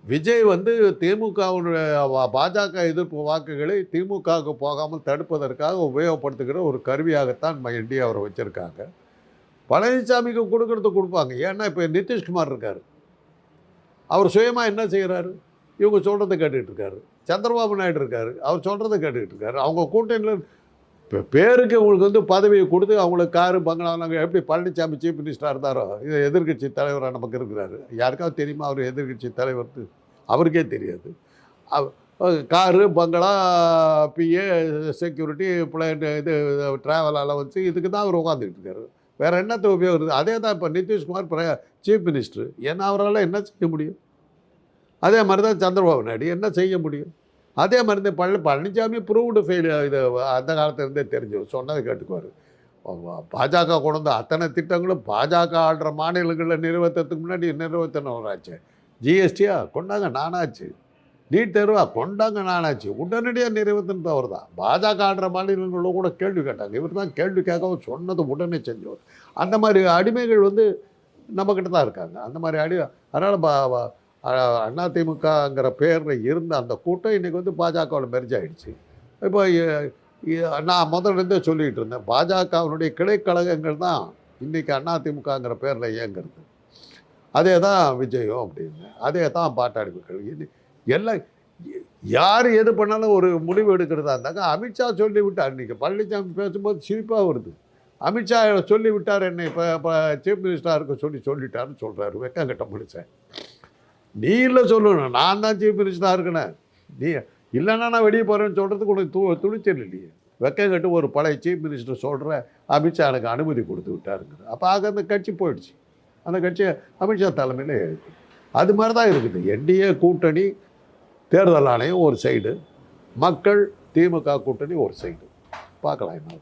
விஜய் வந்து திமுகவுடைய பாஜக எதிர்ப்பு வாக்குகளை திமுகவுக்கு போகாமல் தடுப்பதற்காக உபயோகப்படுத்துகிற ஒரு கருவியாகத்தான் என்டிஏ அவரை வச்சுருக்காங்க. பழனிசாமிக்கு கொடுக்கறது கொடுப்பாங்க. ஏன்னா இப்போ நிதிஷ்குமார் இருக்கார். அவர் சுயமாக என்ன செய்கிறாரு? இவங்க சொல்கிறத கேட்டுக்கிட்டு இருக்காரு. சந்திரபாபு நாயுடு இருக்கார். அவர் சொல்கிறத கேட்டுக்கிட்டு இருக்காரு. அவங்க கூட்டணியில் இப்போ பேருக்கு உங்களுக்கு வந்து பதவியை கொடுத்து அவங்களுக்கு காரு பங்களாங்க. எப்படி பழனிசாமி சீஃப் மினிஸ்டராக இருந்தாரோ, இது எதிர்கட்சி தலைவராக நமக்கு இருக்கிறாரு. யாருக்காவது தெரியுமா அவர் எதிர்கட்சி தலைவர்? அவருக்கே தெரியாது. காரு பங்களா பிஏ செக்யூரிட்டி பிளைன் இது ட்ராவல் அலவன்ஸு இதுக்கு தான் அவர் உட்காந்துக்கிட்டு இருக்காரு. வேறு என்னத்தை உபயோகம்? அதே தான் இப்போ நிதிஷ்குமார் சீஃப் மினிஸ்டர். ஏன்னா அவரால் என்ன செய்ய முடியும்? அதே மாதிரி தான் சந்திரபாபு நாயுடு என்ன செய்ய முடியும்? அதே மாதிரி தான் பழனிசாமி ப்ரூவ்டு ஃபெயில். இது அந்த காலத்துலேருந்தே தெரிஞ்சு சொன்னதை கேட்டுக்குவார். பாஜக கொண்டு வந்த அத்தனை திட்டங்களும் பாஜக ஆடுற மாநிலங்களில் நிறைவேற்றத்துக்கு முன்னாடி நிறைவேற்றினவராச்சு. ஜிஎஸ்டியா கொண்டாங்க நானாச்சு. நீட் தேர்வா கொண்டாங்க நானாச்சு. உடனடியாக நிறைவேற்றினது அவர் தான். பாஜக ஆடுற மாநிலங்களில் கூட கேள்வி கேட்டாங்க. இவர் தான் கேள்வி கேட்க சொன்னது உடனே செஞ்சவர். அந்த மாதிரி அடிமைகள் வந்து நம்மக்கிட்ட தான் இருக்காங்க. அந்த மாதிரி அதனால் அதிமுகங்கிற பேரில் இருந்த அந்த கூட்டம் இன்றைக்கி வந்து பாஜகவில் மெர்ஜ் ஆகிடுச்சு. இப்போ நான் முதல்லேருந்தே சொல்லிகிட்டு இருந்தேன், பாஜகவினுடைய கிளைக்கழகங்கள் தான் இன்றைக்கி அதிமுகங்கிற பேரில் இயங்குறது. அதே தான் விஜயம் அப்படின்னு, அதே தான் பாட்டாளி மக்கள். இது எல்லாம் யார் எது பண்ணாலும் ஒரு முடிவு எடுக்கிறதா இருந்தாங்க. அமித்ஷா சொல்லிவிட்டார். இன்றைக்கி பழனிசாமி பேசும்போது சிரிப்பாக வருது. அமித்ஷா சொல்லிவிட்டார், என்னை இப்போ சீஃப் மினிஸ்டராக இருக்க சொல்லிட்டாருன்னு சொல்கிறாரு. வெக்கங்கட்ட மனுஷன். நீ இல்லை சொல்லணும், நான் தான் சீஃப் மினிஸ்டராக இருக்கணும். நீ இல்லைன்னா நான் வெளியே போகிறேன்னு சொல்கிறதுக்கு உனக்கு துணிச்சல் இல்லையே. வெக்கம் கட்டு ஒரு பழைய சீஃப் மினிஸ்டர் சொல்கிற அமித்ஷா எனக்கு அனுமதி கொடுத்து விட்டாருங்க. அப்போ அந்த கட்சி போயிடுச்சு. அந்த கட்சி அமித்ஷா தலைமையில் இருக்குது. அது மாதிரி தான் இருக்குது. என்டிஏ கூட்டணி தேர்தல் ஆணையம் ஒரு சைடு, மக்கள் திமுக கூட்டணி ஒரு சைடு. பார்க்கலாம் என்ன.